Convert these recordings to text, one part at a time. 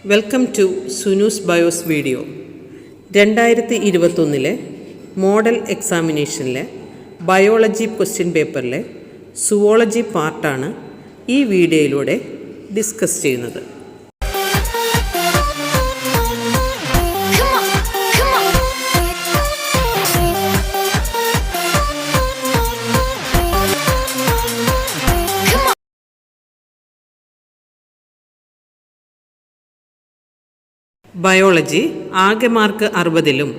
Welcome to Sunu's bios video. 2021 model എക്സാമിനേഷനിലെ biology question പേപ്പറിലെ zoology പാർട്ടാണ് ഈ വീഡിയോയിലൂടെ ഡിസ്കസ് ചെയ്യുന്നത്. ബയോളജി ആകെ മാർക്ക് 60-ലും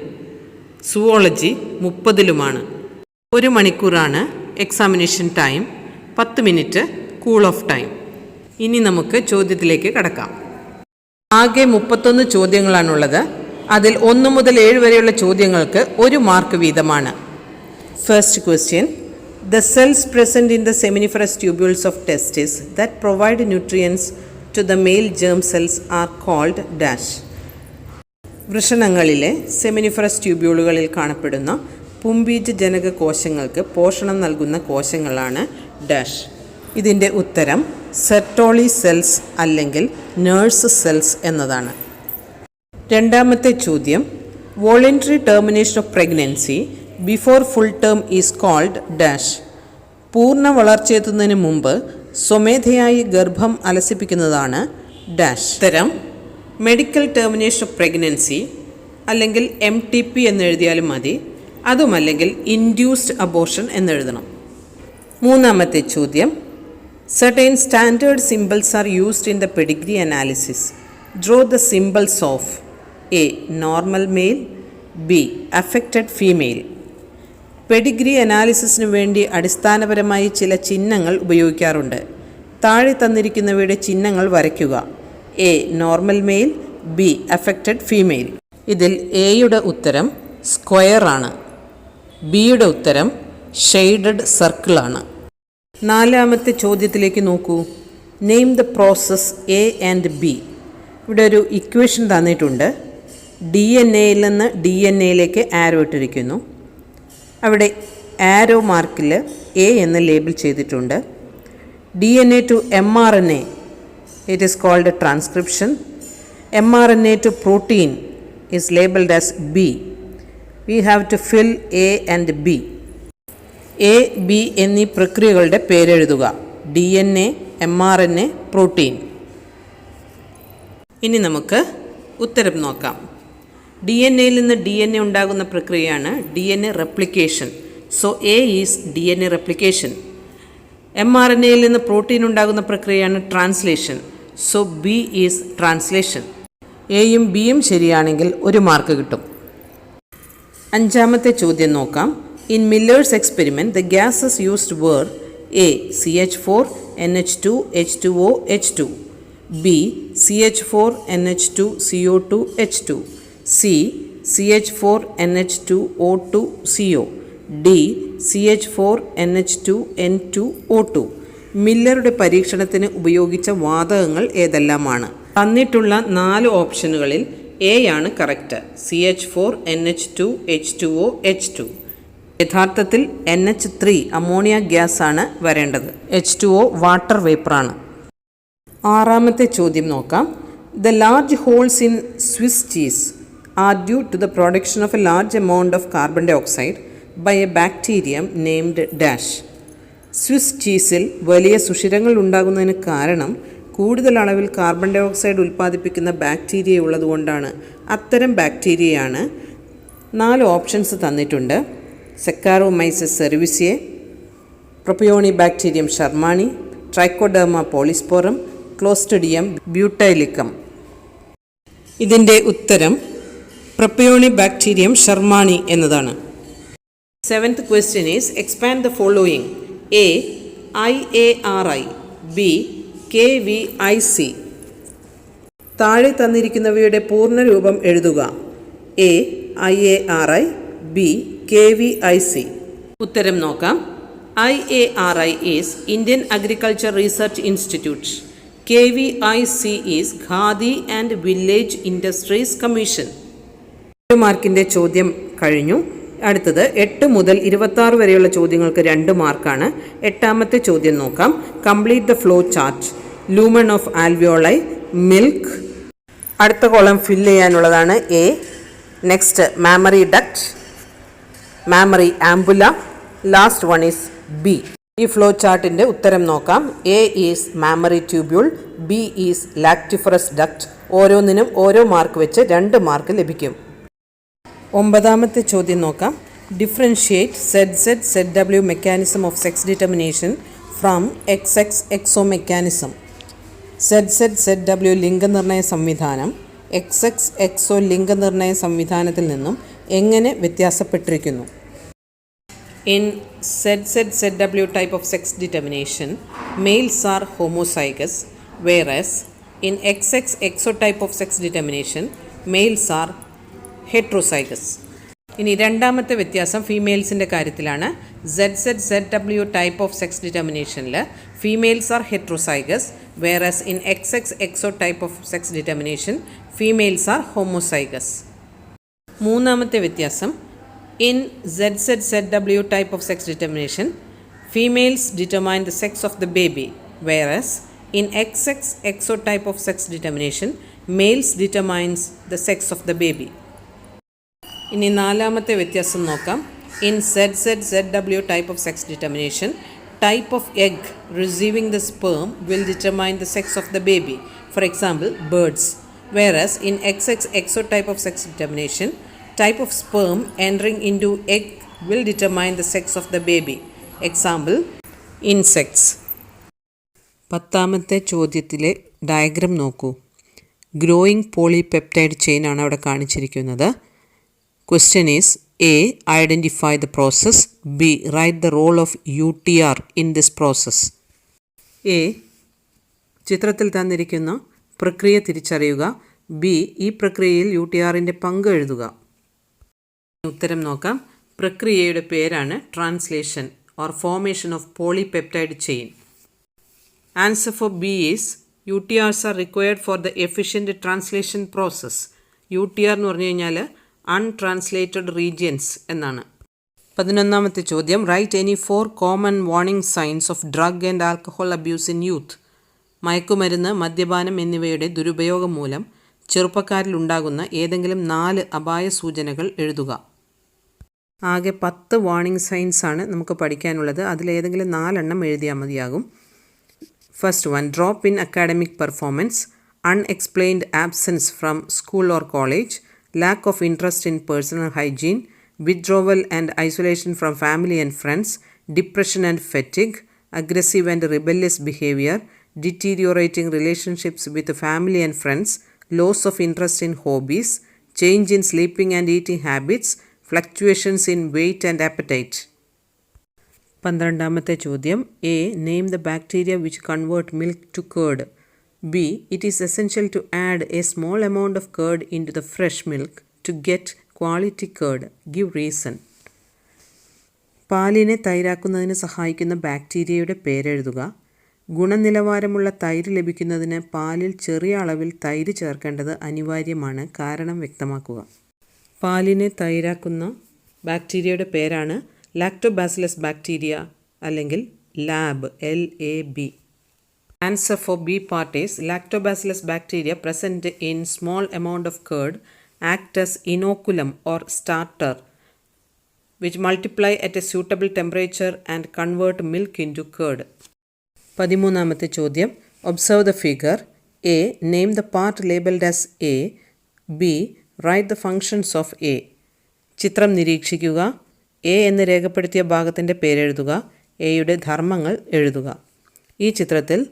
സുവോളജി 30-ലുമാണ്. 1 മണിക്കൂറാണ് examination time, 10 minute cool off time. ഇനി നമുക്ക് ചോദ്യത്തിലേക്ക് കടക്കാം. ആകെ 31 ചോദ്യങ്ങളാണുള്ളത്. അതിൽ 1 മുതൽ 7 വരെയുള്ള ചോദ്യങ്ങൾക്ക് 1 മാർക്ക് വീതമാണ്. First question: The cells present in the seminiferous tubules of testis that provide nutrients to the male germ cells are called dash. വൃഷണങ്ങളിലെ സെമിനിഫറസ് ട്യൂബ്യൂളുകളിൽ കാണപ്പെടുന്ന പുംബീജജനക കോശങ്ങൾക്ക് പോഷണം നൽകുന്ന കോശങ്ങളാണ് ഡാഷ്. ഇതിൻ്റെ ഉത്തരം സെർട്ടോളി സെൽസ് അല്ലെങ്കിൽ നേഴ്സ് സെൽസ് എന്നതാണ്. രണ്ടാമത്തെ ചോദ്യം: voluntary termination of pregnancy before full term is called dash. പൂർണ്ണ വളർച്ചയെത്തുന്നതിന് മുമ്പ് സ്വമേധയായി ഗർഭം അലസിപ്പിക്കുന്നതാണ് ഡാഷ്. ഉത്തരം മെഡിക്കൽ ടെർമിനേഷൻ ഓഫ് പ്രഗ്നൻസി അല്ലെങ്കിൽ MTP എന്നെഴുതിയാലും മതി, അതുമല്ലെങ്കിൽ ഇൻഡ്യൂസ്ഡ് അബോർഷൻ എന്നെഴുതണം. മൂന്നാമത്തെ ചോദ്യം: certain standard symbols are used in the pedigree analysis. Draw the symbols of A normal male, B affected female. Pedigree അനാലിസിസിനു വേണ്ടി അടിസ്ഥാനപരമായി ചില ചിഹ്നങ്ങൾ ഉപയോഗിക്കാറുണ്ട്. താഴെ തന്നിരിക്കുന്നവയുടെ ചിഹ്നങ്ങൾ വരയ്ക്കുക. A normal male, B affected female. ഇതിൽ എയുടെ ഉത്തരം സ്ക്വയർ ആണ്, ബിയുടെ ഉത്തരം ഷെയ്ഡഡ് സർക്കിൾ ആണ്. നാലാമത്തെ ചോദ്യത്തിലേക്ക് നോക്കൂ. Name the process A and B. ഇവിടെ ഒരു ഇക്വേഷൻ തന്നിട്ടുണ്ട്. DNA-യിൽ നിന്ന് DNA-യിലേക്ക് ആരോ ഇട്ടിരിക്കുന്നു. അവിടെ ആരോ മാർക്കിൽ എ എന്ന് ലേബിൾ ചെയ്തിട്ടുണ്ട്. DNA to mRNA, it is called transcription. mRNA to protein is labeled as B. We have to fill A and B. A, B എന്നീ പ്രക്രിയകളുടെ പേരെഴുതുക. DNA, mRNA, protein. ഇനി നമുക്ക് ഉത്തരം നോക്കാം. DNA-യിൽ നിന്ന് DNA ഉണ്ടാകുന്ന പ്രക്രിയയാണ് DNA replication. So A is DNA replication. mRNA-യിൽ നിന്ന് പ്രോട്ടീൻ ഉണ്ടാകുന്ന പ്രക്രിയയാണ് translation. So B is translation. എയും ബിയും ശരിയാണെങ്കിൽ 1 മാർക്ക് കിട്ടും. അഞ്ചാമത്തെ ചോദ്യം നോക്കാം. In Miller's experiment the gases used were a CH4 NH2 H2O H2, B CH4 NH2 CO2 H2, C CH4 NH2 O2 CO, D CH4 NH2 N2 O2. മില്ലറുടെ പരീക്ഷണത്തിന് ഉപയോഗിച്ച വാതകങ്ങൾ ഏതെല്ലാമാണ്? തന്നിട്ടുള്ള 4 ഓപ്ഷനുകളിൽ എ ആണ് correct. CH4 NH2 H2O H2. യഥാർത്ഥത്തിൽ NH3 ammonia gas ആണ് വരേണ്ടത്. H2O water വേപ്പറാണ്. ആറാമത്തെ ചോദ്യം നോക്കാം. The large holes in Swiss cheese are due to the production of a large amount of carbon dioxide by a bacterium named dash. Swiss ചീസിൽ വലിയ സുഷിരങ്ങൾ ഉണ്ടാകുന്നതിന് കാരണം കൂടുതൽ അളവിൽ കാർബൺ ഡൈ ഓക്സൈഡ് ഉൽപ്പാദിപ്പിക്കുന്ന ബാക്ടീരിയ ഉള്ളതുകൊണ്ടാണ്. അത്തരം ബാക്ടീരിയയാണ് 4 ഓപ്ഷൻസ് തന്നിട്ടുണ്ട്. Saccharomyces cerevisiae, Propionibacterium shermanii, Trichoderma polysporum, Clostridium butylicum. ഇതിൻ്റെ ഉത്തരം പ്രൊപ്പിയോണി ബാക്ടീരിയം ഷർമാനി എന്നതാണ്. 7th question is expand the following. A IARI, B KVIC. താഴെ തന്നിരിക്കുന്നവയുടെ പൂർണ്ണരൂപം എഴുതുക. A IARI, B KVIC. ഉത്തരം നോക്കാം. IARI is Indian Agriculture Research Institute. KVIC is Khadi and Village Industries Commission. 1 മാർക്കിൻ്റെ ചോദ്യം കഴിഞ്ഞു. അടുത്തത് 8 മുതൽ 26 വരെയുള്ള ചോദ്യങ്ങൾക്ക് 2 മാർക്കാണ്. 8ാമത്തെ ചോദ്യം നോക്കാം. Complete the flow chart. Lumen of alveoli, milk, അടുത്ത കോളം ഫില്ല് ചെയ്യാനുള്ളതാണ് A. Next mammary duct, mammary ampulla, last one is B. ഈ ഫ്ലോ ചാർട്ടിൻ്റെ ഉത്തരം നോക്കാം. A is mammary tubule, B is lactiferous duct. ഓരോന്നിനും ഓരോ മാർക്ക് വെച്ച് 2 മാർക്ക് ലഭിക്കും. 9ാമത്തെ ചോദ്യം നോക്കാം. Differentiate ZZ-ZW mechanism of sex determination from XX XO mechanism. ZZ-ZW ലിംഗനിർണയ സംവിധാനം XX എക്സോ ലിംഗനിർണയ സംവിധാനത്തിൽ നിന്നും എങ്ങനെ വ്യത്യാസപ്പെട്ടിരിക്കുന്നു? In ZZ-ZW type of sex determination, males are homozygous, whereas in XX exotype of sex determination, males are heterozygous. ഇനി രണ്ടാമത്തെ വ്യത്യാസം ഫീമെയിൽസിൻ്റെ കാര്യത്തിലാണ്. ZZ-ZW ടൈപ്പ് ഓഫ് സെക്സ് ഡിറ്റർമിനേഷനിൽ females are heterozygous, whereas in XX XO type of sex determination females are homozygous. മൂന്നാമത്തെ വ്യത്യാസം, in ZZ-ZW type of sex determination, females determine the sex of the baby, whereas in XX exotype of sex determination, males determines the sex of the baby. ഇനി നാലാമത്തെ വ്യത്യാസം നോക്കാം. In ZZ-ZW type of sex determination, type of egg receiving the sperm will determine the sex of the baby. For example, birds. Whereas in XX exotype of sex determination, type of sperm entering into egg will determine the sex of the baby. Example, insects. 10ാമത്തെ ചോദ്യത്തിലെ diagram നോക്കൂ. Growing polypeptide chain ആണ് അവിടെ കാണിച്ചിരിക്കുന്നത്. Question is A. Identify the process, B. Write the role of UTR in this process. A. ചിത്രത്തിൽ തന്നിരിക്കുന്ന പ്രക്രിയ തിരിച്ചറിയുക. ബി. ഈ പ്രക്രിയയിൽ UTRൻ്റെ പങ്ക് എഴുതുക. ഉത്തരം നോക്കാം. പ്രക്രിയയുടെ പേരാണ് translation or formation of polypeptide chain. Answer for B is UTRs are required for the efficient translation process. UTR എന്ന് പറഞ്ഞു കഴിഞ്ഞാൽ അൺട്രാൻസ്ലേറ്റഡ് റീജിയൻസ് എന്നാണ്. 11ാമത്തെ ചോദ്യം. Write any 4 common warning signs of drug and alcohol abuse in youth. മയക്കുമരുന്ന്, മദ്യപാനം എന്നിവയുടെ ദുരുപയോഗം മൂലം ചെറുപ്പക്കാരിലുണ്ടാകുന്ന ഏതെങ്കിലും 4 അപായ സൂചനകൾ എഴുതുക. ആകെ 10 വാർണിംഗ് സൈൻസ് ആണ് നമുക്ക് പഠിക്കാനുള്ളത്. അതിലേതെങ്കിലും 4 എണ്ണം എഴുതിയാൽ മതിയാകും. First one, drop in academic performance, unexplained absence from school or college, lack of interest in personal hygiene, withdrawal and isolation from family and friends, depression and fatigue, aggressive and rebellious behavior, deteriorating relationships with family and friends, loss of interest in hobbies, change in sleeping and eating habits, fluctuations in weight and appetite. 12ാമത്തെ ചോദ്യം. A. Name the bacteria which convert milk to curd. B. It is essential to add a small amount of curd into the fresh milk to get quality curd. Give reason. പാലിനെ തൈരാക്കുന്നതിന് സഹായിക്കുന്ന ബാക്ടീരിയയുടെ പേരെഴുതുക. ഗുണനിലവാരമുള്ള തൈര് ലഭിക്കുന്നതിന് പാലിൽ ചെറിയ അളവിൽ തൈര് ചേർക്കേണ്ടത് അനിവാര്യമാണ്. കാരണം വ്യക്തമാക്കുക. പാലിനെ തൈരാക്കുന്ന ബാക്ടീരിയയുടെ പേരാണ് ലാക്ടോബാസിലസ് ബാക്ടീരിയ അല്ലെങ്കിൽ lab, LAB. Answer for B part is lactobacillus bacteria present in small amount of curd act as inoculum or starter which multiply at a suitable temperature and convert milk into curd. 13ാമത്തെ ചോദ്യം. Observe the figure. A. Name the part labelled as A. B. Write the functions of A. ചിത്രം നിരീക്ഷിക്കുക. A എന്ന് രേഖപ്പെടുത്തിയ ഭാഗത്തിൻ്റെ പേരെഴുതുക. എയുടെ ധർമ്മങ്ങൾ എഴുതുക. ഈ ചിത്രത്തിൽ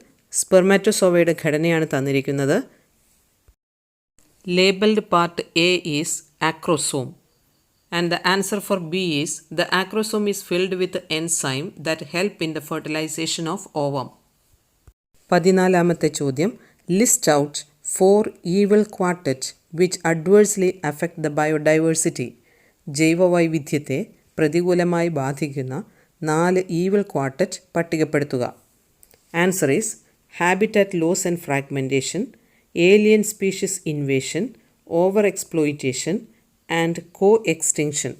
സ്പെർമാറ്റോസോവയുടെ ഘടനയാണ് തന്നിരിക്കുന്നത്. Labeled part A is acrosome and the answer for B is the acrosome is filled with enzyme that help in the fertilization of ovum. 14ാമത്തെ ചോദ്യം. List out 4 evil quartet which adversely affect the biodiversity. ജൈവവൈവിധ്യത്തെ പ്രതികൂലമായി ബാധിക്കുന്ന 4 evil quartet പട്ടികപ്പെടുത്തുക. Answer is habitat loss and fragmentation, alien species invasion, overexploitation and co-extinction.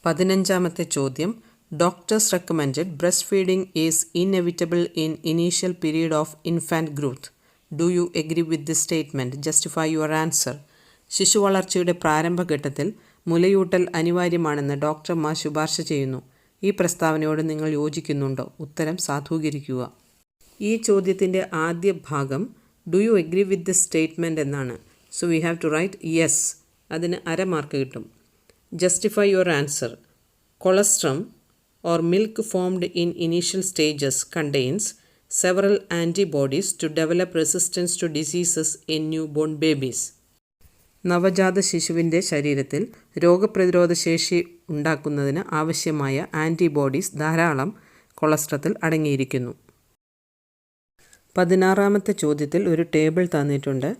15ാമത്തെ ചോദ്യം. Doctors recommended breastfeeding is inevitable in initial period of infant growth. Do you agree with this statement? Justify your answer. ശിശുവളർച്ചയുടെ പ്രാരംഭഘട്ടത്തിൽ മുലയൂട്ടൽ അനിവാര്യമാണെന്ന് ഡോക്ടർമാർ ശുപാർശ ചെയ്യുന്നു. ഈ പ്രസ്താവനയോട് നിങ്ങൾ യോജിക്കുന്നുണ്ടോ? ഉത്തരം സാധൂകരിക്കുക. ഈ ചോദ്യത്തിൻ്റെ ആദ്യ ഭാഗം do you agree with this statement എന്നാണ്. So we have to write yes. അതിന് അര മാർക്ക് കിട്ടും. Justify your answer. Colostrum or milk formed in initial stages contains several antibodies to develop resistance to diseases in newborn babies. നവജാത ശിശുവിൻ്റെ ശരീരത്തിൽ രോഗപ്രതിരോധ ശേഷി ഉണ്ടാക്കുന്നതിന് ആവശ്യമായ ആൻറ്റിബോഡീസ് ധാരാളം കൊളസ്ട്രത്തിൽ അടങ്ങിയിരിക്കുന്നു. 16ാമത്തെ ചോദ്യത്തിൽ ഒരു ടേബിൾ തന്നിട്ടുണ്ട്.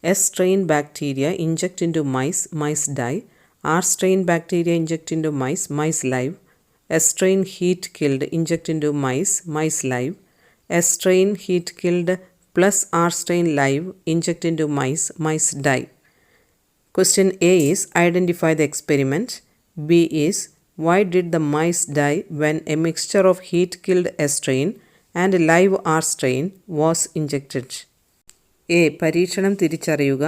S strain bacteria inject into mice, mice die. R strain bacteria inject into mice, mice live. S strain heat killed inject into mice, mice live. S strain heat killed plus R strain live inject into mice, mice die. Question A is identify the experiment. B is why did the mice die when a mixture of heat killed S strain and live R strain was injected? A. പരീക്ഷണം തിരിച്ചറിയുക.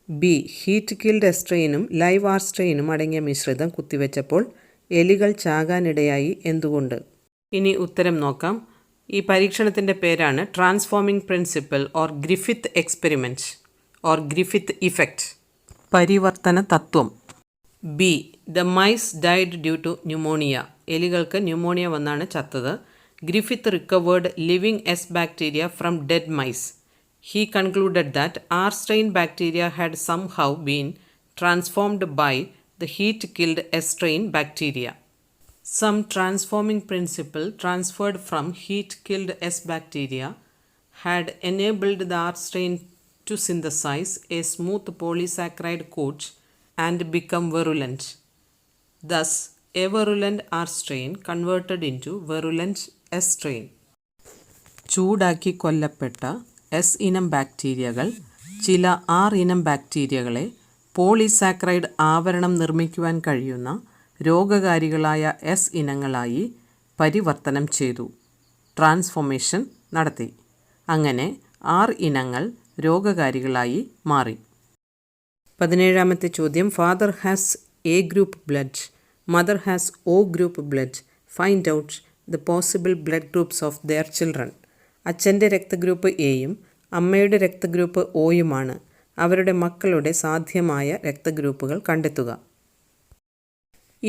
B. Heat killed എസ്ട്രെയിനും live R സ്ട്രെയിനും അടങ്ങിയ മിശ്രിതം കുത്തിവെച്ചപ്പോൾ എലികൾ ചാകാനിടയായി എന്തുകൊണ്ട്? ഇനി ഉത്തരം നോക്കാം. ഈ പരീക്ഷണത്തിൻ്റെ പേരാണ് transforming principle or Griffith experiment or Griffith effect, പരിവർത്തന തത്വം. B. The mice died due to pneumonia. എലികൾക്ക് ന്യൂമോണിയ വന്നാണ് ചത്തത്. Griffith recovered living S bacteria from dead mice. He concluded that R strain bacteria had somehow been transformed by the heat-killed S strain bacteria. Some transforming principle transferred from heat-killed S bacteria had enabled the R strain to synthesize a smooth polysaccharide coat and become virulent. Thus, a virulent R strain converted into virulent S strain. ചൂടാക്കി കൊല്ലപ്പെട്ട S ഇനം ബാക്ടീരിയകൾ ചില R ഇനം ബാക്ടീരിയകളെ polysaccharide ആവരണം നിർമ്മിക്കുവാൻ കഴിയുന്ന രോഗകാരികളായ S ഇനങ്ങളായി പരിവർത്തനം ചെയ്തു. ട്രാൻസ്ഫോർമേഷൻ നടത്തി. അങ്ങനെ ആർ ഇനങ്ങൾ രോഗകാരികളായി മാറി. 17ാമത്തെ ചോദ്യം. Father has A group blood, mother has O group blood. Find out the possible blood groups of their children. അച്ഛൻ്റെ രക്തഗ്രൂപ്പ് എയും അമ്മയുടെ രക്തഗ്രൂപ്പ് ഒയുമാണ്. അവരുടെ മക്കളുടെ സാധ്യമായ രക്തഗ്രൂപ്പുകൾ കണ്ടെത്തുക.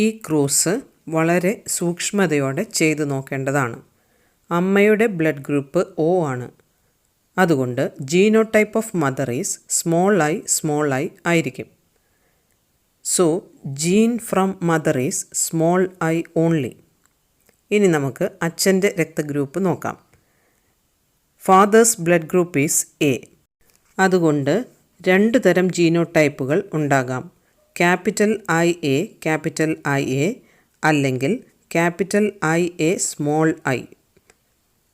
ഈ ക്രോസ് വളരെ സൂക്ഷ്മതയോടെ ചെയ്തു നോക്കേണ്ടതാണ്. അമ്മയുടെ ബ്ലഡ് ഗ്രൂപ്പ് ഒ ആണ്. അതുകൊണ്ട് genotype of mother is small I ആയിരിക്കും. So gene from mother is small I only. ഇനി നമുക്ക് അച്ഛൻ്റെ രക്തഗ്രൂപ്പ് നോക്കാം. Father's blood group is A. അതുകൊണ്ട് 2 തരം ജീനോടൈപ്പുകൾ ഉണ്ടാകാം. ക്യാപിറ്റൽ ഐ എ അല്ലെങ്കിൽ capital I A small I.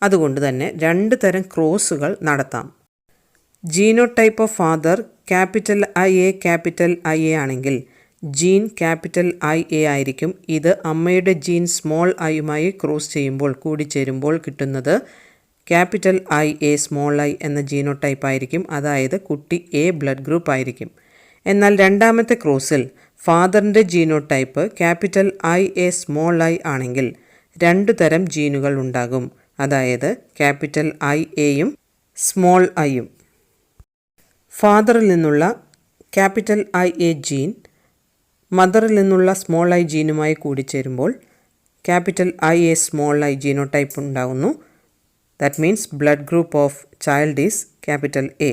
അതുകൊണ്ട് തന്നെ 2 തരം ക്രോസുകൾ നടത്താം. Genotype of father capital I A ആണെങ്കിൽ ജീൻ ക്യാപിറ്റൽ ഐ എ ആയിരിക്കും. ഇത് അമ്മയുടെ ജീൻ സ്മോൾ ഐയുമായി ക്രോസ് ചെയ്യുമ്പോൾ കൂടിച്ചേരുമ്പോൾ കിട്ടുന്നത് capital I A small I എന്ന ജീനോടൈപ്പ് ആയിരിക്കും. അതായത് കുട്ടി എ ബ്ലഡ് ഗ്രൂപ്പ് ആയിരിക്കും. എന്നാൽ രണ്ടാമത്തെ ക്രോസിൽ ഫാദറിൻ്റെ genotype capital I A small I ആണെങ്കിൽ 2 തരം ജീനുകൾ ഉണ്ടാകും. അതായത് ക്യാപിറ്റൽ ഐ എയും സ്മോൾ ഐയും. ഫാദറിൽ നിന്നുള്ള ക്യാപിറ്റൽ ഐ എ ജീൻ മദറിൽ നിന്നുള്ള സ്മോൾ ഐ ജീനുമായി കൂടിച്ചേരുമ്പോൾ capital I A small I genotype ഉണ്ടാകുന്നു. That means blood group of child is capital A.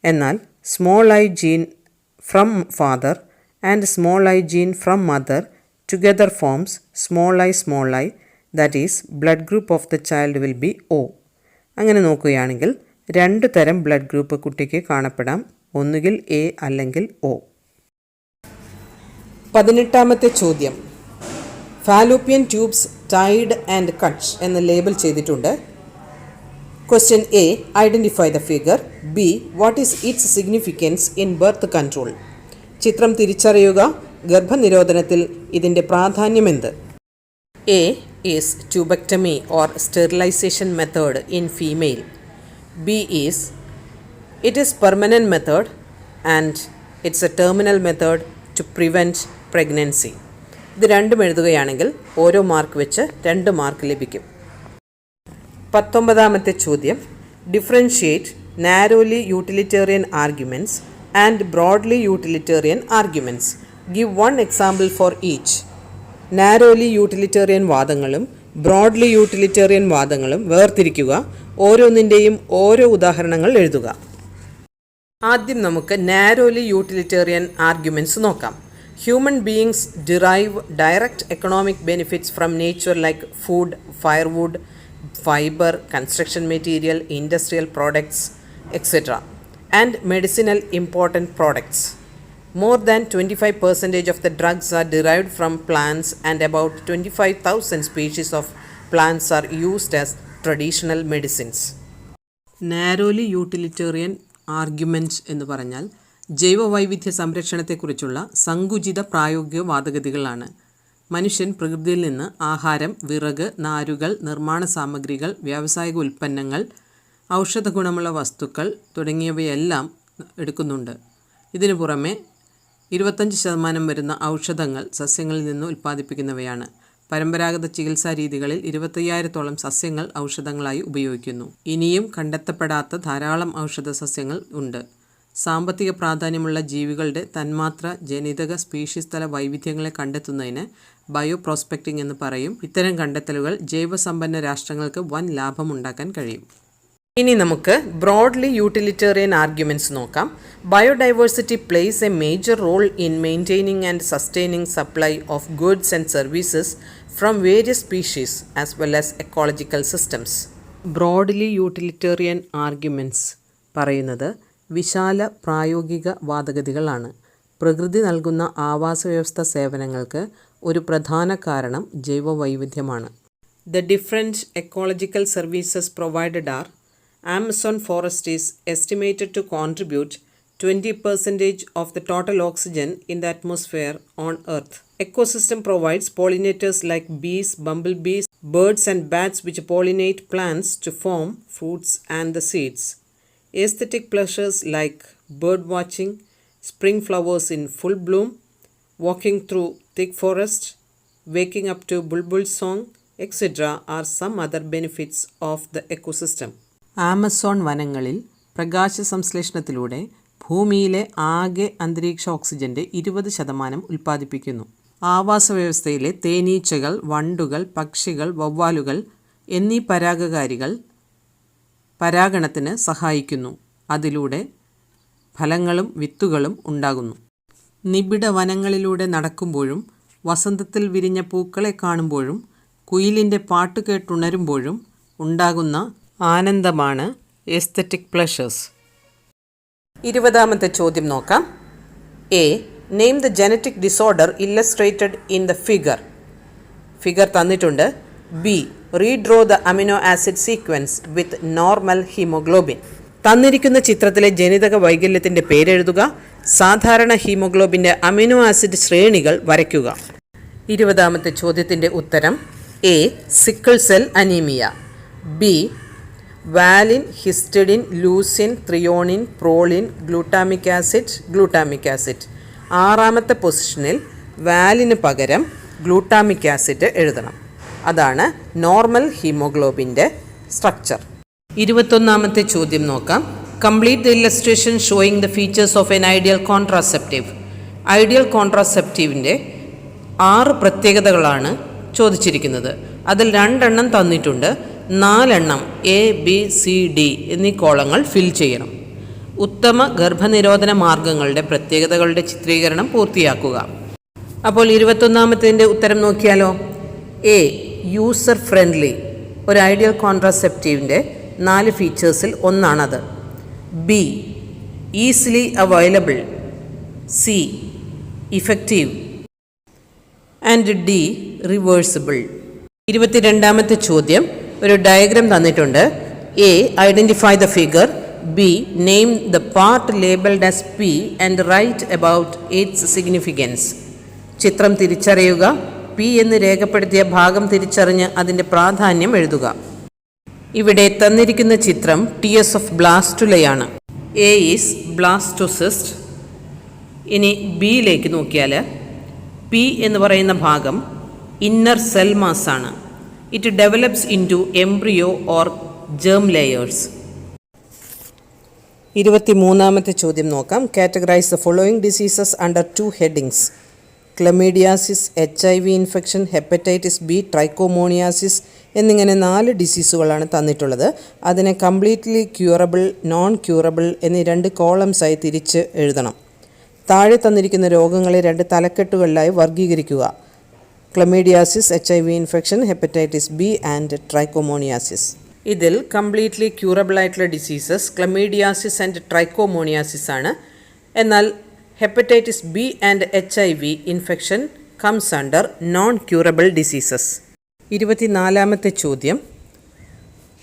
എന്നാൽ small I gene from father and small I gene from mother together forms small I, that is blood group of the child will be O. അങ്ങനെ നോക്കുകയാണെങ്കിൽ 2 തരം blood group കുട്ടിക്ക് കാണപ്പെടാം. ഒന്നുകിൽ A അല്ലെങ്കിൽ ഒ. 18ാമത്തെ ചോദ്യം. Fallopian tubes tied and cut എന്ന് ലേബൽ ചെയ്തിട്ടുണ്ട്. Question A. Identify the figure. B. What is its significance in birth control. ചിത്രം തിരിച്ചറിയുക. ഗർഭനിരോധനത്തിൽ ഇതിൻ്റെ പ്രാധാന്യമെന്ത്? A is tubectomy or sterilisation method in female. B is It is permanent method and it's a terminal method to prevent pregnancy. ഇത് രണ്ടും എഴുതുകയാണെങ്കിൽ ഓരോ mark വെച്ച് 2 മാർക്ക് ലഭിക്കും. 19ാമത്തെ ചോദ്യം, differentiate narrowly utilitarian arguments and broadly utilitarian arguments. Give 1 example for each. Narrowly utilitarian വാദങ്ങളും broadly utilitarian വാദങ്ങളും വേർതിരിക്കുക. ഓരോന്നിൻ്റെയും ഓരോ ഉദാഹരണങ്ങൾ എഴുതുക. ആദ്യം നമുക്ക് നാരോലി യൂട്ടിലിറ്റേറിയൻ ആർഗ്യുമെൻറ്റ്സ് നോക്കാം. Human beings derive direct economic benefits from nature like food, firewood, fiber, construction material, industrial products, etc. and medicinal important products. More than 25% of the drugs are derived from plants and about 25,000 species of plants are used as traditional medicines. Narrowly utilitarian arguments എന്ന് പറഞ്ഞാൽ ജൈവവൈവിധ്യ സംരക്ഷണത്തെക്കുറിച്ചുള്ള സങ്കുചിത പ്രായോഗിക വാദഗതികളാണ്. മനുഷ്യൻ പ്രകൃതിയിൽ നിന്ന് ആഹാരം, വിറക്, നാരുകൾ, നിർമ്മാണ സാമഗ്രികൾ, വ്യാവസായിക ഉൽപ്പന്നങ്ങൾ, ഔഷധ ഗുണമുള്ള വസ്തുക്കൾ തുടങ്ങിയവയെല്ലാം എടുക്കുന്നുണ്ട്. ഇതിനു പുറമെ 25% വരുന്ന ഔഷധങ്ങൾ സസ്യങ്ങളിൽ നിന്ന് ഉൽപ്പാദിപ്പിക്കുന്നവയാണ്. പരമ്പരാഗത ചികിത്സാ രീതികളിൽ 25,000-ഓളം സസ്യങ്ങൾ ഔഷധങ്ങളായി ഉപയോഗിക്കുന്നു. ഇനിയും കണ്ടെത്തപ്പെടാത്ത ധാരാളം ഔഷധ സസ്യങ്ങൾ ഉണ്ട്. സാമ്പത്തിക പ്രാധാന്യമുള്ള ജീവികളുടെ തന്മാത്ര ജനിതക സ്പീഷീസ് തല വൈവിധ്യങ്ങളെ കണ്ടെത്തുന്നതിന് ബയോ പ്രോസ്പെക്റ്റിംഗ് എന്ന് പറയും. ഇത്തരം കണ്ടെത്തലുകൾ ജൈവസമ്പന്ന രാഷ്ട്രങ്ങൾക്ക് വൻ ലാഭമുണ്ടാക്കാൻ കഴിയും. ഇനി നമുക്ക് ബ്രോഡ്ലി യൂട്ടിലിറ്റേറിയൻ ആർഗ്യുമെൻറ്റ്സ് നോക്കാം. Biodiversity plays a major role in maintaining and sustaining supply of goods and services from various species as well as ecological systems. Broadly utilitarian arguments പറയുന്നത് വിശാല പ്രായോഗിക വാദഗതികളാണ്. പ്രകൃതി നൽകുന്ന ആവാസ വ്യവസ്ഥ സേവനങ്ങൾക്ക് ഒരു പ്രധാന കാരണം ജൈവവൈവിധ്യമാണ്. The different ecological services provided are: Amazon forest is estimated to contribute 20% of the total oxygen in the atmosphere on Earth. Ecosystem provides pollinators like bees, bumblebees, birds and bats which pollinate plants to form fruits and the seeds. Aesthetic pleasures like bird watching, spring flowers in full bloom, walking through thick forest, waking up to bulbul song, etc. are some other benefits of the ecosystem. Amazon വനങ്ങളിൽ പ്രകാശ സംശ്ലേഷണത്തിലൂടെ ഭൂമിയിലെ ആകെ അന്തരീക്ഷ ഓക്സിജന്റെ 20% ഉൽപ്പാദിപ്പിക്കുന്നു. ആവാസ വ്യവസ്ഥയിലെ തേനീച്ചകൾ, വണ്ടുകൾ, പക്ഷികൾ, വവ്വാലുകൾ എന്നീ പരാഗകാരികൾ പരാഗണത്തിന് സഹായിക്കുന്നു. അതിലൂടെ ഫലങ്ങളും വിത്തുകളും ഉണ്ടാകുന്നു. നിബിഡ വനങ്ങളിലൂടെ നടക്കുമ്പോഴും വസന്തത്തിൽ വിരിഞ്ഞ പൂക്കളെ കാണുമ്പോഴും കുയിലിൻ്റെ പാട്ട് കേട്ടുണരുമ്പോഴും ഉണ്ടാകുന്ന ആനന്ദമാണ് എസ്തറ്റിക് പ്ലഷേഴ്സ്. 20ാമത്തെ ചോദ്യം നോക്കാം. A. Name the genetic disorder illustrated in the figure. Figure തന്നിട്ടുണ്ട്. B. Redraw the amino acid sequence with normal haemoglobin. തന്നിരിക്കുന്ന ചിത്രത്തിലെ ജനിതക വൈകല്യത്തിൻ്റെ പേരെഴുതുക. സാധാരണ ഹീമോഗ്ലോബിൻ്റെ അമിനോ ആസിഡ് ശ്രേണികൾ വരയ്ക്കുക. 20ാമത്തെ ചോദ്യത്തിൻ്റെ ഉത്തരം: A. Sickle cell anaemia. B. Valine, histidine, leucine, threonine, proline, glutamic acid. 6ാമത്തെ പൊസിഷനിൽ വാലിന് പകരം ഗ്ലൂട്ടാമിക് ആസിഡ് എഴുതണം. അതാണ് നോർമൽ ഹീമോഗ്ലോബിൻ്റെ സ്ട്രക്ചർ. 21ാമത്തെ ചോദ്യം നോക്കാം. Complete the illustration showing the features of an ideal contraceptive. Ideal കോൺട്രാസെപ്റ്റീവിൻ്റെ 6 പ്രത്യേകതകളാണ് ചോദിച്ചിരിക്കുന്നത്. അതിൽ 2 എണ്ണം തന്നിട്ടുണ്ട്. 4 എണ്ണം എ, ബി, സി, ഡി എന്നീ കോളങ്ങൾ ഫിൽ ചെയ്യണം. ഉത്തമ ഗർഭനിരോധന മാർഗങ്ങളുടെ പ്രത്യേകതകളുടെ ചിത്രീകരണം പൂർത്തിയാക്കുക. അപ്പോൾ 21ാമത്തേൻ്റെ ഉത്തരം നോക്കിയാലോ. എ. User friendly. ഒരു ഐഡിയൽ കോൺട്രാസെപ്റ്റീവിൻ്റെ 4 ഫീച്ചേഴ്സിൽ ഒന്നാണത്. B. Easily available. C. Effective. And D. Reversible. 22ാമത്തെ ചോദ്യം ഒരു ഡയഗ്രാം തന്നിട്ടുണ്ട്. A. Identify the figure. B. Name the part labelled as P and write about its significance. ചിത്രം തിരിച്ചറിയുക. പി എന്ന് രേഖപ്പെടുത്തിയ ഭാഗം തിരിച്ചറിഞ്ഞ് അതിൻ്റെ പ്രാധാന്യം എഴുതുക. ഇവിടെ തന്നിരിക്കുന്ന ചിത്രം TS of ബ്ലാസ്റ്റുലയാണ്. A is blastocyst. ഇനി ബിയിലേക്ക് നോക്കിയാൽ പി എന്ന് പറയുന്ന ഭാഗം ഇന്നർ സെൽ മാസ് ആണ്. It develops into embryo or germ layers. 23ാമത്തെ ചോദ്യം നോക്കാം. Categorise the following diseases under 2 headings. Chlamydiasis, HIV infection, hepatitis B, trichomoniasis എന്നിങ്ങനെ 4 ഡിസീസുകളാണ് തന്നിട്ടുള്ളത്. അതിനെ കംപ്ലീറ്റ്ലി ക്യൂറബിൾ, നോൺ ക്യൂറബിൾ എന്നീ 2 കോളംസായി തിരിച്ച് എഴുതണം. താഴെ തന്നിരിക്കുന്ന രോഗങ്ങളെ 2 തലക്കെട്ടുകളിലായി വർഗീകരിക്കുക. Chlamydiasis, HIV infection, hepatitis B and trichomoniasis. ഇതിൽ കംപ്ലീറ്റ്ലി ക്യൂറബിൾ ആയിട്ടുള്ള ഡിസീസസ് ക്ലമീഡിയാസിസ് ആൻഡ് ട്രൈക്കോമോണിയാസിസ് ആണ്. എന്നാൽ hepatitis B and HIV infection comes under non curable diseases. 24ാമത്തെ ചോദ്യം.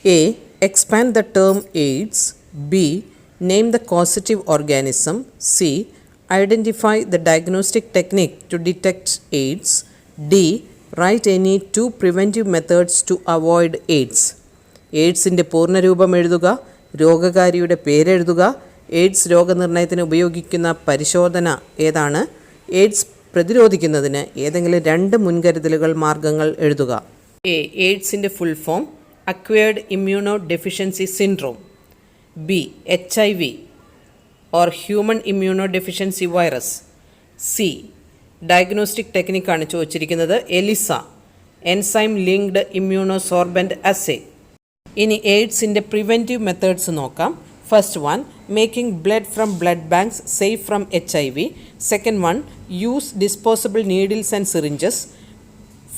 A. Expand the term AIDS. B. Name the causative organism. C. Identify the diagnostic technique to detect AIDS. D. Write any 2 preventive methods to avoid AIDS. എയ്ഡ്സിൻ്റെ പൂർണ്ണരൂപം എഴുതുക, രോഗകാരിയുടെ പേരെഴുതുക, AIDS രോഗനിർണയത്തിന് ഉപയോഗിക്കുന്ന പരിശോധന ഏതാണ്, AIDS പ്രതിരോധിക്കുന്നതിന് ഏതെങ്കിലും 2 മുൻകരുതലുകൾ മാർഗങ്ങൾ എഴുതുക. എ. എയ്ഡ്സിൻ്റെ full form acquired immunodeficiency syndrome. B. HIV or human immunodeficiency virus. C. Diagnostic ടെക്നിക്കാണ് ചോദിച്ചിരിക്കുന്നത്, ELISA, enzyme linked immunosorbent assay. ഇനി എയ്ഡ്സിൻ്റെ പ്രിവെൻറ്റീവ് മെത്തേഡ്സ് നോക്കാം. First one, making blood from blood banks safe from HIV. Second one, use disposable needles and syringes.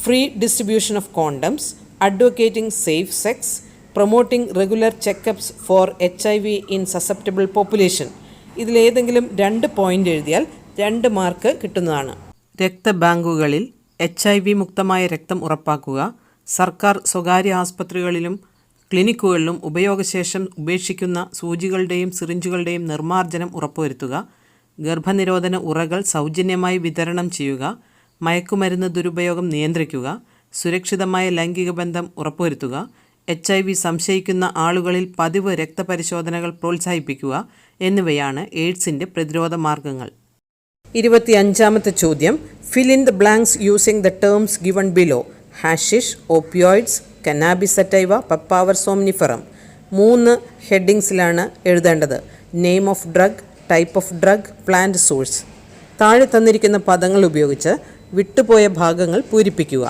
Free distribution of condoms. Advocating safe sex. Promoting regular checkups for HIV in susceptible population. ഇതിലേതെങ്കിലും 2 point എഴുതിയാൽ 2 mark കിട്ടുന്നതാണ്. രക്തബാങ്കുകളിൽ HIV മുക്തമായ രക്തം ഉറപ്പാക്കുക. സർക്കാർ സ്വകാര്യ ആസ്പത്രികളിലും ക്ലിനിക്കുകളിലും ഉപയോഗശേഷം ഉപേക്ഷിക്കുന്ന സൂചികളുടെയും സിറിഞ്ചുകളുടെയും നിർമ്മാർജ്ജനം ഉറപ്പുവരുത്തുക. ഗർഭനിരോധന ഉറകൾ സൗജന്യമായി വിതരണം ചെയ്യുക. മയക്കുമരുന്ന് ദുരുപയോഗം നിയന്ത്രിക്കുക. സുരക്ഷിതമായ ലൈംഗിക ബന്ധം ഉറപ്പുവരുത്തുക. HIV സംശയിക്കുന്ന ആളുകളിൽ പതിവ് രക്തപരിശോധനകൾ പ്രോത്സാഹിപ്പിക്കുക എന്നിവയാണ് എയ്ഡ്സിൻ്റെ പ്രതിരോധ മാർഗങ്ങൾ. 25ാമത്തെ ചോദ്യം. Fill in the blanks using the terms given below. Hashish, opioids, cannabis sativa, papaver somniferum. 3 ഹെഡിങ്സിലാണ് എഴുതേണ്ടത്. Name of drug, type of drug, plant source. താഴെ തന്നിരിക്കുന്ന പദങ്ങൾ ഉപയോഗിച്ച് വിട്ടുപോയ ഭാഗങ്ങൾ പൂരിപ്പിക്കുക.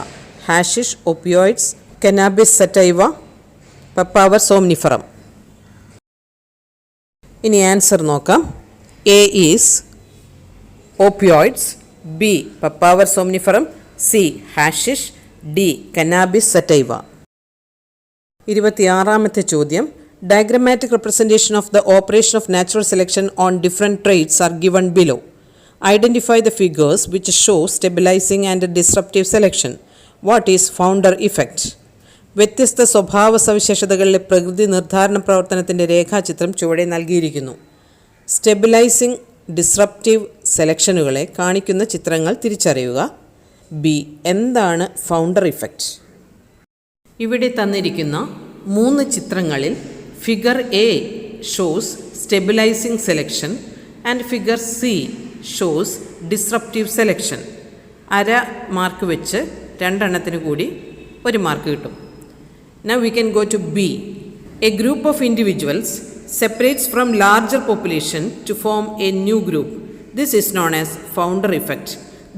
Hashish, opioids, cannabis sativa, papaver somniferum. ഇനി ആൻസർ നോക്കാം. A is opioids. B. Papaver somniferum. C. Hashish. D. Cannabis sativa. 26ാമത്തെ ചോദ്യം. Diagrammatic representation of the operation of natural selection on different traits are given below. Identify the figures which show stabilising and disruptive selection. What is founder effect? വ്യത്യസ്ത സ്വഭാവ സവിശേഷതകളിലെ പ്രകൃതി നിർദ്ധാരണ പ്രവർത്തനത്തിൻ്റെ രേഖാചിത്രം ചുവടെ നൽകിയിരിക്കുന്നു. Stabilising, disruptive സെലക്ഷനുകളെ കാണിക്കുന്ന ചിത്രങ്ങൾ തിരിച്ചറിയുക. ബി. എന്താണ് ഫൗണ്ടർ ഇഫക്റ്റ്? ഇവിടെ തന്നിരിക്കുന്ന 3 ചിത്രങ്ങളിൽ figure A shows stabilising selection and figure C shows disruptive selection. അര മാർക്ക് വെച്ച് 2 എണ്ണത്തിന് കൂടി 1 മാർക്ക് കിട്ടും. Now we can go to B. A group of individuals separates from larger population to form a new group. This is known as founder effect.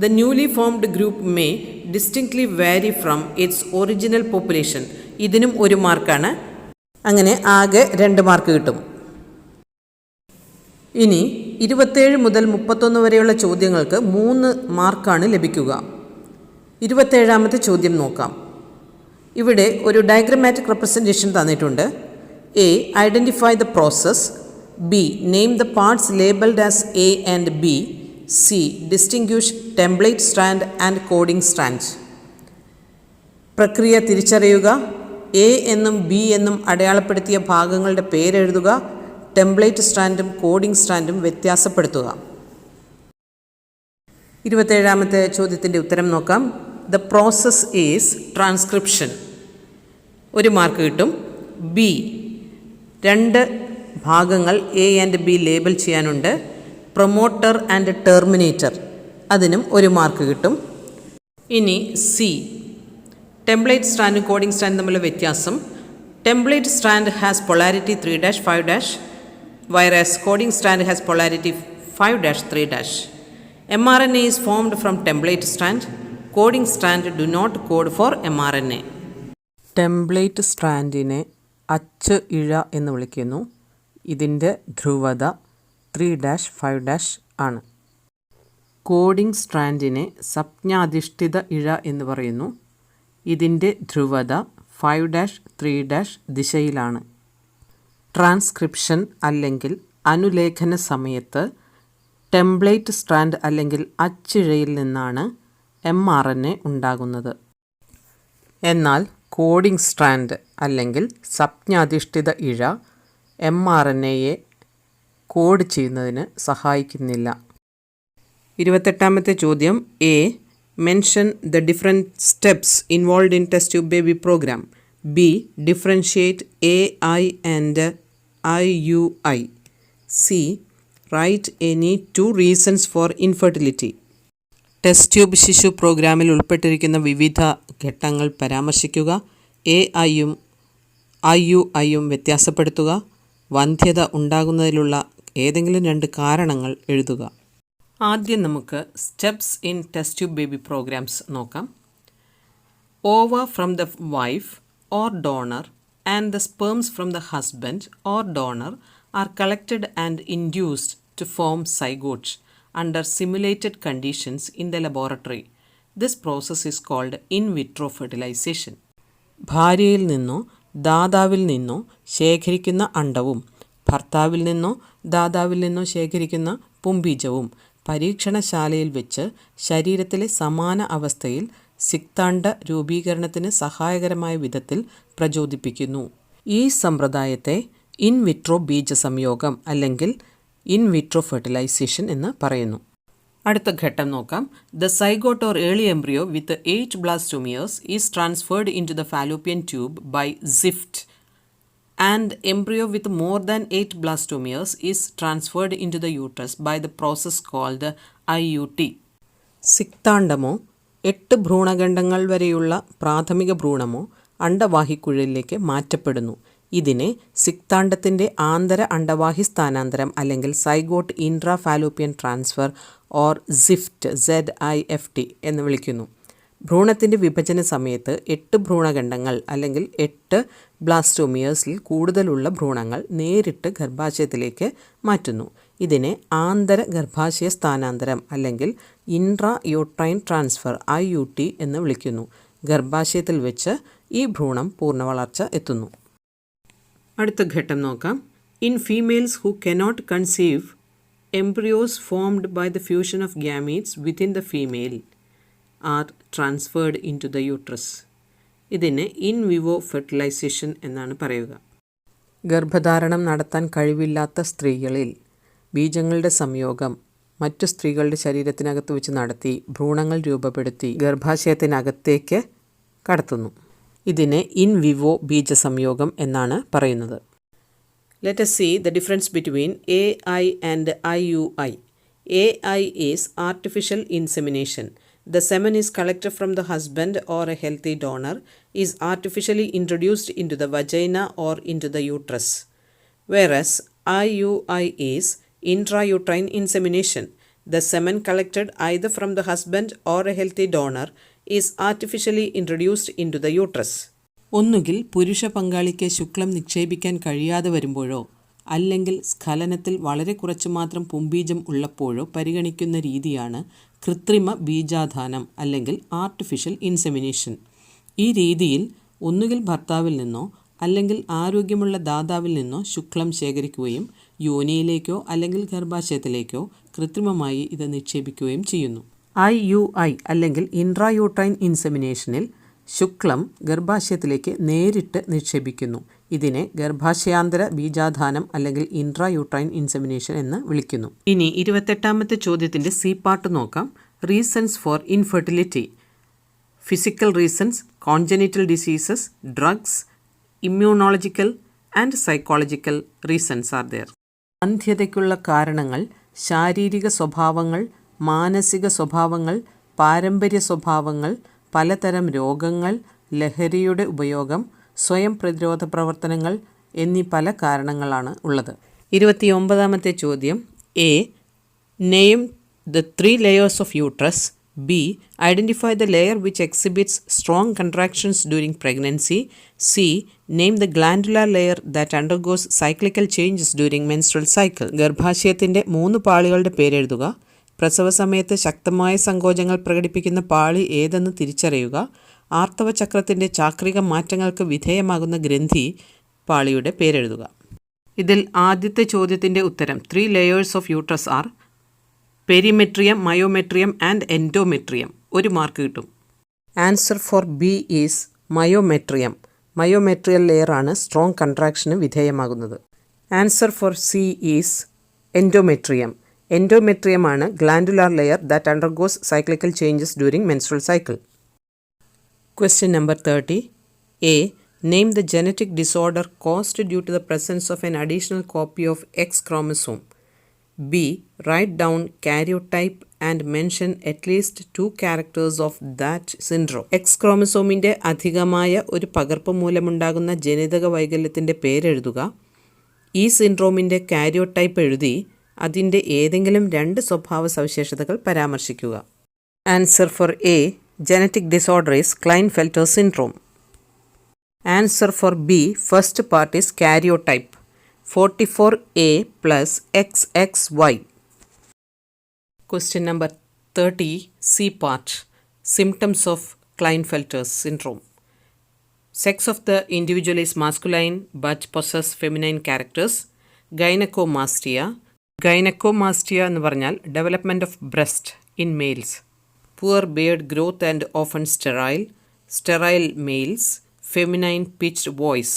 The newly formed group may distinctly vary from its original population. ഇതിനും 1 മാർക്കാണ്. അങ്ങനെ ആകെ 2 mark കിട്ടും. ഇനി 27 മുതൽ 31 വരെയുള്ള ചോദ്യങ്ങൾക്ക് 3 മാർക്കാണ് ലഭിക്കുക. 27ാമത്തെ ചോദ്യം നോക്കാം. ഇവിടെ ഒരു ഡയഗ്രമാറ്റിക് റെപ്രസെൻറ്റേഷൻ തന്നിട്ടുണ്ട്. A. Identify the process. B. Name the parts labelled as A and B. C. Distinguish template strand and coding strand. പ്രക്രിയ തിരിച്ചറിയുക. എ എന്നും ബി എന്നും അടയാളപ്പെടുത്തിയ ഭാഗങ്ങളുടെ പേരെഴുതുക. Template സ്ട്രാൻഡും coding സ്ട്രാൻഡും വ്യത്യാസപ്പെടുത്തുക. 27ാമത്തെ ചോദ്യത്തിൻ്റെ ഉത്തരം നോക്കാം. The process is transcription. 1 mark കിട്ടും. ബി. 2 ഭാഗങ്ങൾ എ ആൻഡ് ബി ലേബൽ ചെയ്യാനുണ്ട്. പ്രൊമോട്ടർ ആൻഡ് ടെർമിനേറ്റർ, അതിനും 1 മാർക്ക് കിട്ടും. ഇനി സി, ടെംപ്ലേറ്റ് സ്ട്രാൻഡും കോഡിംഗ് സ്ട്രാൻഡും തമ്മിലുള്ള വ്യത്യാസം. Template strand has polarity 3-5-, whereas coding strand has polarity 5-3-. mRNA is formed from template strand. Coding strand do not code for mRNA. Template സ്ട്രാൻഡിനെ അച്ച് ഇഴ എന്ന് വിളിക്കുന്നു. ഇതിൻ്റെ ധ്രുവത 3-5- ആണ്. കോഡിംഗ് സ്ട്രാൻഡിനെ സംജ്ഞാധിഷ്ഠിത ഇഴ എന്ന് പറയുന്നു. ഇതിൻ്റെ ധ്രുവത 5-3- ദിശയിലാണ്. ട്രാൻസ്ക്രിപ്ഷൻ അല്ലെങ്കിൽ അനുലേഖന സമയത്ത് ടെംപ്ലേറ്റ് സ്ട്രാൻഡ് അല്ലെങ്കിൽ അച്ചിഴയിൽ നിന്നാണ് mRNA ഉണ്ടാകുന്നത്. എന്നാൽ കോഡിംഗ് സ്ട്രാൻഡ് അല്ലെങ്കിൽ സംജ്ഞാധിഷ്ഠിത ഇഴ mRNAയെ കോഡ് ചെയ്യുന്നതിന് സഹായിക്കുന്നില്ല. 28ാമത്തെ ചോദ്യം. A, mention the different steps involve in test tube baby program. B, differentiate AI and IUI. C, write any 2 reasons for infertility. Test tube ശിശു പ്രോഗ്രാമിൽ ഉൾപ്പെട്ടിരിക്കുന്ന വിവിധ ഘട്ടങ്ങൾ പരാമർശിക്കുക. AI-യും IUI-യും വ്യത്യാസപ്പെടുത്തുക. വന്ധ്യത ഉണ്ടാകുന്നതിലുള്ള ഏതെങ്കിലും 2 കാരണങ്ങൾ എഴുതുക. ആദ്യം നമുക്ക് steps in test tube baby programmes നോക്കാം. Ova from the wife or donor and the sperms from the husband or donor are collected and induced to form zygotes under simulated conditions in the laboratory. This process is called in vitro fertilization. ഭാര്യയിൽ നിന്നോ ദാതാവിൽ നിന്നോ ശേഖരിക്കുന്ന അണ്ഡവും ഭർത്താവിൽ നിന്നോ ദാതാവിൽ നിന്നോ ശേഖരിക്കുന്ന പുംബീജവും പരീക്ഷണശാലയിൽ വെച്ച് ശരീരത്തിലെ സമാന അവസ്ഥയിൽ സിക്താണ്ഡ രൂപീകരണത്തിന് സഹായകരമായ വിധത്തിൽ പ്രചോദിപ്പിക്കുന്നു. ഈ സമ്പ്രദായത്തെ ഇൻ വിട്രോ ബീജസംയോഗം അല്ലെങ്കിൽ ഇൻ വിട്രോ ഫെർട്ടിലൈസേഷൻ എന്ന് പറയുന്നു. അടുത്ത ഘട്ടം നോക്കാം. The zygote or early embryo with 8 blastomeres is transferred in to the fallopian tube by ZIFT and embryo with more than 8 blastomeres is transferred in to the uterus by the process called IUT. സിക്താണ്ഡമോ 8 ഭ്രൂണഖണ്ഡങ്ങൾ വരെയുള്ള പ്രാഥമിക ഭ്രൂണമോ അണ്ഡവാഹിക്കുഴലിലേക്ക് മാറ്റപ്പെടുന്നു. ഇതിനെ സിക്താണ്ഡത്തിൻ്റെ ആന്തര അണ്ഡവാഹി സ്ഥാനാന്തരം അല്ലെങ്കിൽ zygote intra fallopian transfer or ZIFT ZIFT എന്ന് വിളിക്കുന്നു. ഭ്രൂണത്തിൻ്റെ വിഭജന സമയത്ത് 8 ഭ്രൂണഖണ്ഡങ്ങൾ അല്ലെങ്കിൽ 8 ബ്ലാസ്റ്റോമിയേഴ്സിൽ കൂടുതലുള്ള ഭ്രൂണങ്ങൾ നേരിട്ട് ഗർഭാശയത്തിലേക്ക് മാറ്റുന്നു. ഇതിനെ ആന്തര ഗർഭാശയ സ്ഥാനാന്തരം അല്ലെങ്കിൽ ഇൻട്രാ യൂട്രൈൻ ട്രാൻസ്ഫർ IUT എന്ന് വിളിക്കുന്നു. ഗർഭാശയത്തിൽ വെച്ച് ഈ ഭ്രൂണം പൂർണ്ണവളർച്ച എത്തുന്നു. അടുത്ത ഘട്ടം നോക്കാം. In females who cannot conceive, embryos formed by the fusion of gametes within the female are transferred in to the uterus. ഇതിനെ ഇൻ വിവോ ഫെർട്ടിലൈസേഷൻ എന്നാണ് പറയുക. ഗർഭധാരണം നടത്താൻ കഴിവില്ലാത്ത സ്ത്രീകളിൽ ബീജങ്ങളുടെ സംയോഗം മറ്റു സ്ത്രീകളുടെ ശരീരത്തിനകത്ത് വെച്ച് നടത്തി ഭ്രൂണങ്ങൾ രൂപപ്പെടുത്തി ഗർഭാശയത്തിനകത്തേക്ക് കടത്തുന്നു. ഇതിനെ ഇൻ വിവോ ബീജസംയോഗം എന്നാണ് പറയുന്നത്. Let us see the difference between AI and IUI. AI is artificial insemination. The semen is collected from the husband or a healthy donor, is artificially introduced into the vagina or into the uterus. Whereas IUI is intrauterine insemination. The semen collected either from the husband or a healthy donor is artificially introduced into the uterus. ഒന്നുകിൽ പുരുഷ പങ്കാളിക്ക് ശുക്ലം നിക്ഷേപിക്കാൻ കഴിയാതെ വരുമ്പോഴോ അല്ലെങ്കിൽ സ്ഖലനത്തിൽ വളരെ കുറച്ച് മാത്രം പുംബീജം ഉള്ളപ്പോഴോ പരിഗണിക്കുന്ന രീതിയാണ് കൃത്രിമ ബീജാധാനം അല്ലെങ്കിൽ ആർട്ടിഫിഷ്യൽ ഇൻസെമിനേഷൻ. ഈ രീതിയിൽ ഒന്നുകിൽ ഭർത്താവിൽ നിന്നോ അല്ലെങ്കിൽ ആരോഗ്യമുള്ള ദാതാവിൽ നിന്നോ ശുക്ലം ശേഖരിക്കുകയും യോനിയിലേക്കോ അല്ലെങ്കിൽ ഗർഭാശയത്തിലേക്കോ കൃത്രിമമായി ഇത് നിക്ഷേപിക്കുകയും ചെയ്യുന്നു. IUI അല്ലെങ്കിൽ ഇൻട്രായൂട്രൈൻ ഇൻസെമിനേഷനിൽ ശുക്ലം ഗർഭാശയത്തിലേക്ക് നേരിട്ട് നിക്ഷേപിക്കുന്നു. ഇതിനെ ഗർഭാശയാന്തര ബീജാധാനം അല്ലെങ്കിൽ ഇൻട്രായൂട്രൈൻ ഇൻസെമിനേഷൻ എന്ന് വിളിക്കുന്നു. ഇനി 28ാമത്തെ ചോദ്യത്തിൻ്റെ സി പാർട്ട് നോക്കാം. Reasons for infertility. Physical reasons, congenital diseases, drugs, immunological, and psychological reasons are there. അന്ധതയ്ക്കുള്ള കാരണങ്ങൾ ശാരീരിക സ്വഭാവങ്ങൾ, മാനസിക സ്വഭാവങ്ങൾ, പാരമ്പര്യ സ്വഭാവങ്ങൾ, പലതരം രോഗങ്ങൾ, ലഹരിയുടെ ഉപയോഗം, സ്വയം പ്രതിരോധ പ്രവർത്തനങ്ങൾ എന്നീ പല കാരണങ്ങളാണ് ഉള്ളത്. 29ാമത്തെ ചോദ്യം. A. Name the 3 layers of uterus. B. Identify the layer which exhibits strong contractions during pregnancy. C. Name the glandular layer that undergoes cyclical changes during menstrual cycle. ഗർഭാശയത്തിൻ്റെ 3 പാളികളുടെ പേരെഴുതുക. പ്രസവ സമയത്ത് ശക്തമായ സങ്കോചങ്ങൾ പ്രകടിപ്പിക്കുന്ന പാളി ഏതെന്ന് തിരിച്ചറിയുക. ആർത്തവ ചക്രത്തിൻ്റെ ചാക്രിക മാറ്റങ്ങൾക്ക് വിധേയമാകുന്ന ഗ്രന്ഥി പാളിയുടെ പേരെഴുതുക. ഇതിൽ ആദ്യത്തെ ചോദ്യത്തിൻ്റെ ഉത്തരം 3 layers of uterus are perimetrium, myometrium and endometrium. 1 mark കിട്ടും. Answer for B is myometrium. Myometrial layer ആണ് സ്ട്രോങ് കൺട്രാക്ഷന് വിധേയമാകുന്നത്. Answer for C is endometrium. Endometrium ആണ് glandular layer that undergoes cyclical changes during menstrual cycle. Question number 30. A. Name the genetic disorder caused due to the presence of an additional copy of X chromosome. B. Write down karyotype and mention at least 2 characters of that syndrome. X ക്രോമസോമിൻ്റെ അധികമായ ഒരു പകർപ്പ് മൂലമുണ്ടാകുന്ന ജനിതക വൈകല്യത്തിൻ്റെ പേരെഴുതുക. ഈ സിൻഡ്രോമിൻ്റെ karyotype എഴുതി അതിൻ്റെ ഏതെങ്കിലും 2 സ്വഭാവ സവിശേഷതകൾ പരാമർശിക്കുക. Answer for A. Genetic disorder is Klinefelter syndrome. Answer for B. First part is karyotype. 44A plus XXY. Question number 30. C part. Symptoms of Klinefelter syndrome. Sex of the individual is masculine but possess feminine characters. Gynecomastia. Gynecomastia എന്ന് പറഞ്ഞാൽ development of breast in males. Poor beard growth and often sterile males, feminine pitched voice.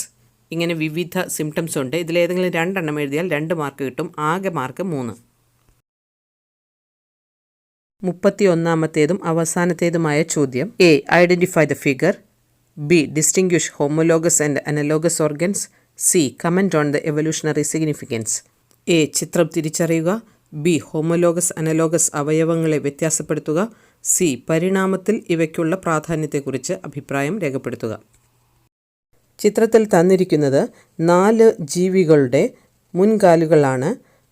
ഇങ്ങനെ വിവിധ symptoms ഉണ്ട്. ഇതിലേതെങ്കിലും 2 എണ്ണം എഴുതിയാൽ 2 mark കിട്ടും. ആകെ മാർക്ക് 3. 31ാമത്തേതും അവസാനത്തേതുമായ ചോദ്യം. A. Identify the figure. B. Distinguish homologous and analogous organs. C. Comment on the evolutionary significance. A. ചിത്രം തിരിച്ചറിയുക. ബി. ഹോമോലോഗസ് അനലോഗസ് അവയവങ്ങളെ വ്യത്യാസപ്പെടുത്തുക. സി. പരിണാമത്തിൽ ഇവയ്ക്കുള്ള പ്രാധാന്യത്തെക്കുറിച്ച് അഭിപ്രായം രേഖപ്പെടുത്തുക. ചിത്രത്തിൽ തന്നിരിക്കുന്നത് 4 ജീവികളുടെ മുൻകാലുകളാണ്.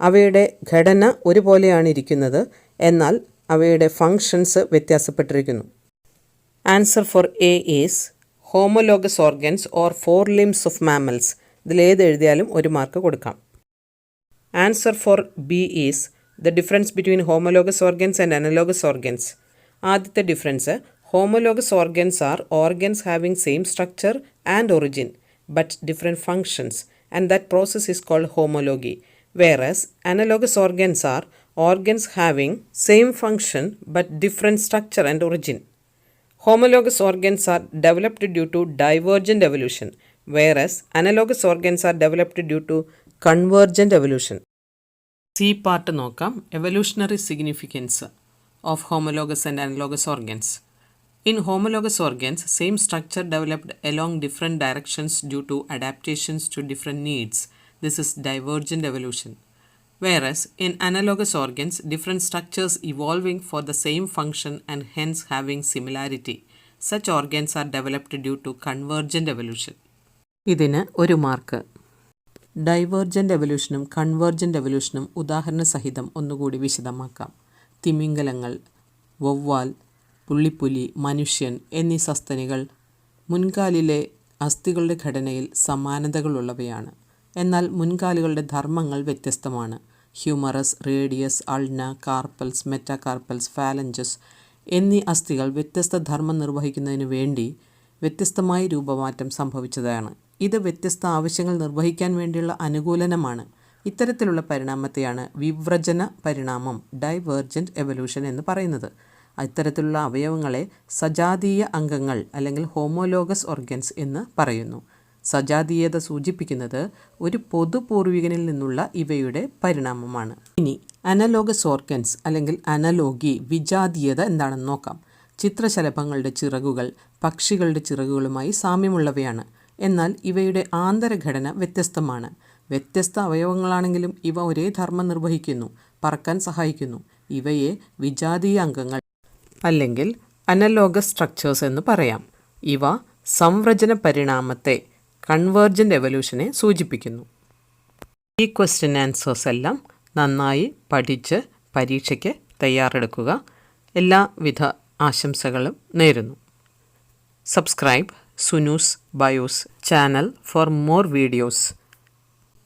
അവയുടെ ഘടന ഒരുപോലെയാണ് ഇരിക്കുന്നത്, എന്നാൽ അവയുടെ ഫങ്ഷൻസ് വ്യത്യാസപ്പെട്ടിരിക്കുന്നു. Answer for A is homologous organs or 4 limbs of mammals. ഇതിലേത് എഴുതിയാലും 1 മാർക്ക് കൊടുക്കാം. Answer for B is the difference between homologous organs and analogous organs. ആദ്യത്തെ difference, homologous organs are organs having same structure and origin but different functions and that process is called homology. Whereas analogous organs are organs having same function but different structure and origin. Homologous organs are developed due to divergent evolution, whereas analogous organs are developed due to convergent evolution. C part നോക്കാം. Evolutionary significance of homologous and analogous organs. In homologous organs, same structure developed along different directions due to adaptations to different needs. This is divergent evolution. Whereas in analogous organs, different structures evolving for the same function and hence having similarity. Such organs are developed due to convergent evolution. ഇതിന് 1 mark. Divergent എവല്യൂഷനും convergent എവല്യൂഷനും ഉദാഹരണ സഹിതം ഒന്നുകൂടി വിശദമാക്കാം. തിമിംഗലങ്ങൾ, വവ്വാൽ, പുള്ളിപ്പുലി, മനുഷ്യൻ എന്നീ സസ്തനികൾ മുൻകാലിലെ അസ്ഥികളുടെ ഘടനയിൽ സമാനതകളുള്ളവയാണ്. എന്നാൽ മുൻകാലുകളുടെ ധർമ്മങ്ങൾ വ്യത്യസ്തമാണ്. ഹ്യൂമറസ്, റേഡിയസ്, അൾന, കാർപ്പൽസ്, മെറ്റാകാർപ്പൽസ്, ഫാലഞ്ചസ് എന്നീ അസ്ഥികൾ വ്യത്യസ്ത ധർമ്മം നിർവഹിക്കുന്നതിന് വേണ്ടി വ്യത്യസ്തമായി രൂപമാറ്റം സംഭവിച്ചതാണ്. ഇത് വ്യത്യസ്ത ആവശ്യങ്ങൾ നിർവഹിക്കാൻ വേണ്ടിയുള്ള അനുകൂലനമാണ്. ഇത്തരത്തിലുള്ള പരിണാമത്തെയാണ് വിവ്രജന പരിണാമം, ഡൈവേർജൻറ്റ് എവല്യൂഷൻ എന്ന് പറയുന്നത്. ഇത്തരത്തിലുള്ള അവയവങ്ങളെ സജാതീയ അംഗങ്ങൾ അല്ലെങ്കിൽ ഹോമോലോഗസ് ഓർഗൻസ് എന്ന് പറയുന്നു. സജാതീയത സൂചിപ്പിക്കുന്നത് ഒരു പൊതുപൂർവികനിൽ നിന്നുള്ള ഇവയുടെ പരിണാമമാണ്. ഇനി അനലോഗസ് ഓർഗൻസ് അല്ലെങ്കിൽ അനലോഗി, വിജാതീയത എന്താണെന്ന് നോക്കാം. ചിത്രശലഭങ്ങളുടെ ചിറകുകൾ പക്ഷികളുടെ ചിറകുകളുമായി സാമ്യമുള്ളവയാണ്. എന്നാൽ ഇവയുടെ ആന്തരഘടന വ്യത്യസ്തമാണ്. വ്യത്യസ്ത അവയവങ്ങളാണെങ്കിലും ഇവ ഒരേ ധർമ്മം നിർവഹിക്കുന്നു, പറക്കാൻ സഹായിക്കുന്നു. ഇവയെ വിജാതീയ അംഗങ്ങൾ അല്ലെങ്കിൽ അനലോഗസ് സ്ട്രക്ചേഴ്സ് എന്ന് പറയാം. ഇവ സംവ്രജന പരിണാമത്തെ, കൺവേർജൻ്റ് എവല്യൂഷനെ സൂചിപ്പിക്കുന്നു. ഈ ക്വസ്റ്റ്യൻ ആൻസേഴ്സ് എല്ലാം നന്നായി പഠിച്ച് പരീക്ഷയ്ക്ക് തയ്യാറെടുക്കുക. എല്ലാവിധ ആശംസകളും നേരുന്നു. Subscribe Sunu's Bios channel for more videos.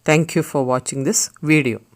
Thank you for watching this video.